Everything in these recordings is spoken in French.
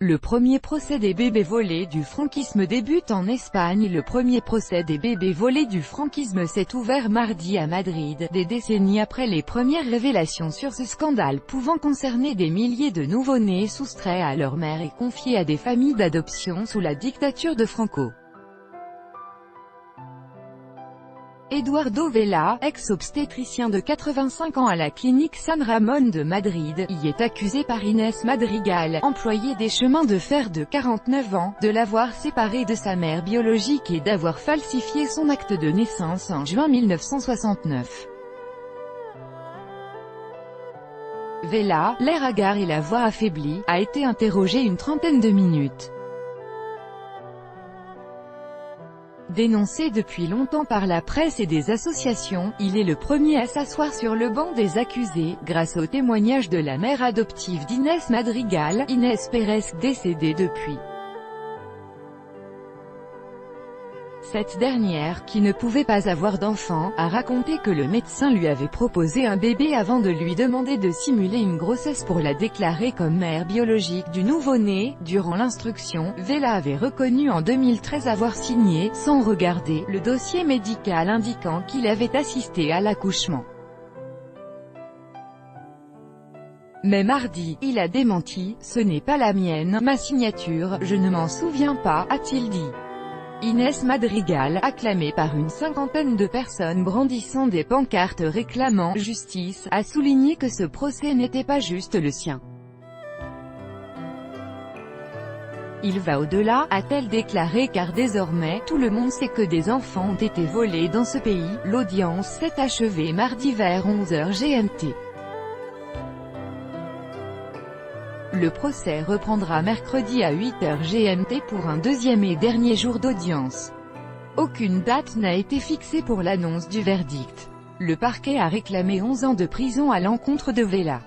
Le premier procès des bébés volés du franquisme débute en Espagne. Le premier procès des bébés volés du franquisme s'est ouvert mardi à Madrid, des décennies après les premières révélations sur ce scandale pouvant concerner des milliers de nouveau-nés soustraits à leur mère et confiés à des familles d'adoption sous la dictature de Franco. Eduardo Vela, ex-obstétricien de 85 ans à la clinique San Ramón de Madrid, y est accusé par Inés Madrigal, employée des chemins de fer de 49 ans, de l'avoir séparé de sa mère biologique et d'avoir falsifié son acte de naissance en juin 1969. Vela, l'air hagard et la voix affaiblie, a été interrogé une trentaine de minutes. Dénoncé depuis longtemps par la presse et des associations, il est le premier à s'asseoir sur le banc des accusés, grâce au témoignage de la mère adoptive d'Inés Madrigal, Inés Pérez, décédée depuis. Cette dernière, qui ne pouvait pas avoir d'enfant, a raconté que le médecin lui avait proposé un bébé avant de lui demander de simuler une grossesse pour la déclarer comme mère biologique du nouveau-né. Durant l'instruction, Vela avait reconnu en 2013 avoir signé, sans regarder, le dossier médical indiquant qu'il avait assisté à l'accouchement. Mais mardi, il a démenti, « Ce n'est pas la mienne, ma signature, je ne m'en souviens pas », a-t-il dit. Inés Madrigal, acclamée par une cinquantaine de personnes brandissant des pancartes réclamant « justice », a souligné que ce procès n'était pas juste le sien. Il va au-delà, a-t-elle déclaré, car désormais, tout le monde sait que des enfants ont été volés dans ce pays. L'audience s'est achevée mardi vers 11h GMT. Le procès reprendra mercredi à 8h GMT pour un deuxième et dernier jour d'audience. Aucune date n'a été fixée pour l'annonce du verdict. Le parquet a réclamé 11 ans de prison à l'encontre de Vela.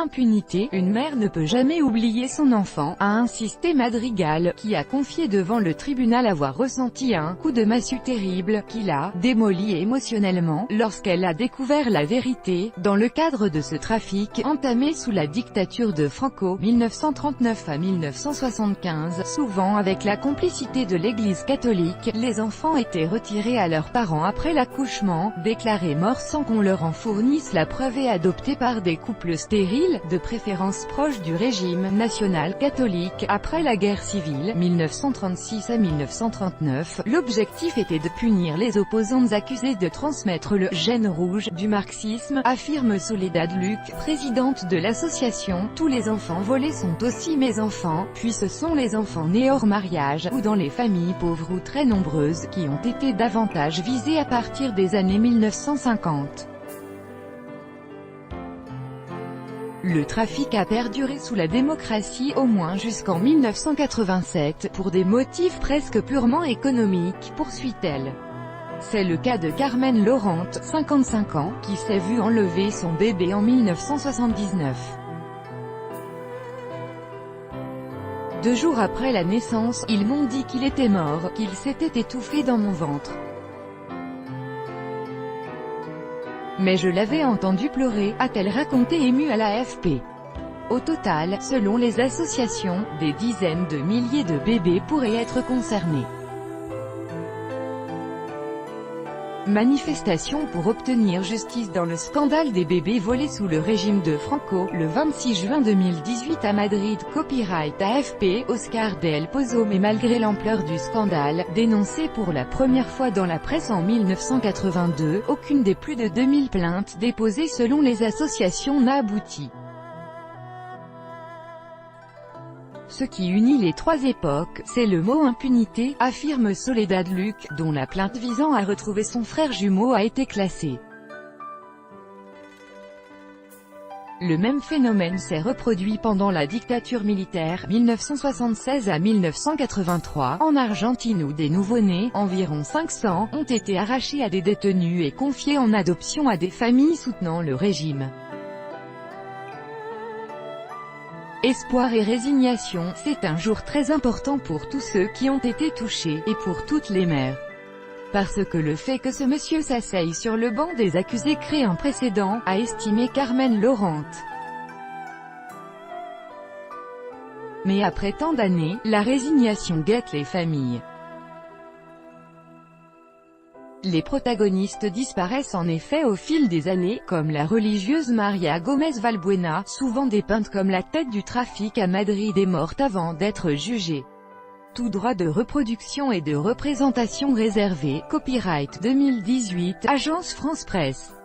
Impunité, une mère ne peut jamais oublier son enfant, a insisté Madrigal, qui a confié devant le tribunal avoir ressenti un coup de massue terrible, qui l'a démoli émotionnellement, lorsqu'elle a découvert la vérité, dans le cadre de ce trafic, entamé sous la dictature de Franco, 1939 à 1975, souvent avec la complicité de l'Église catholique. Les enfants étaient retirés à leurs parents après l'accouchement, déclarés morts sans qu'on leur en fournisse la preuve et adoptés par des couples stériles, de préférence proche du régime national catholique. Après la guerre civile, 1936 à 1939, l'objectif était de punir les opposantes accusées de transmettre le « gène rouge » du marxisme, affirme Soledad Luc, présidente de l'association. Tous les enfants volés sont aussi mes enfants, puis ce sont les enfants nés hors mariage, ou dans les familles pauvres ou très nombreuses, qui ont été davantage visés à partir des années 1950. Le trafic a perduré sous la démocratie au moins jusqu'en 1987, pour des motifs presque purement économiques, poursuit-elle. C'est le cas de Carmen Laurent, 55 ans, qui s'est vue enlever son bébé en 1979. 2 jours après la naissance, ils m'ont dit qu'il était mort, qu'il s'était étouffé dans mon ventre. Mais je l'avais entendu pleurer, a-t-elle raconté émue à l'AFP. Au total, selon les associations, des dizaines de milliers de bébés pourraient être concernés. Manifestation pour obtenir justice dans le scandale des bébés volés sous le régime de Franco, le 26 juin 2018 à Madrid. Copyright AFP, Oscar Del Pozo. Mais malgré l'ampleur du scandale, dénoncé pour la première fois dans la presse en 1982, aucune des plus de 2000 plaintes déposées selon les associations n'a abouti. Ce qui unit les trois époques, c'est le mot impunité, affirme Soledad Luc, dont la plainte visant à retrouver son frère jumeau a été classée. Le même phénomène s'est reproduit pendant la dictature militaire, 1976 à 1983, en Argentine où des nouveau-nés, environ 500, ont été arrachés à des détenus et confiés en adoption à des familles soutenant le régime. Espoir et résignation, c'est un jour très important pour tous ceux qui ont été touchés, et pour toutes les mères. Parce que le fait que ce monsieur s'asseye sur le banc des accusés crée un précédent, a estimé Carmen Laurent. Mais après tant d'années, la résignation guette les familles. Les protagonistes disparaissent en effet au fil des années, comme la religieuse Maria Gómez Valbuena, souvent dépeinte comme la tête du trafic à Madrid et morte avant d'être jugée. Tout droit de reproduction et de représentation réservé, copyright 2018, Agence France Presse.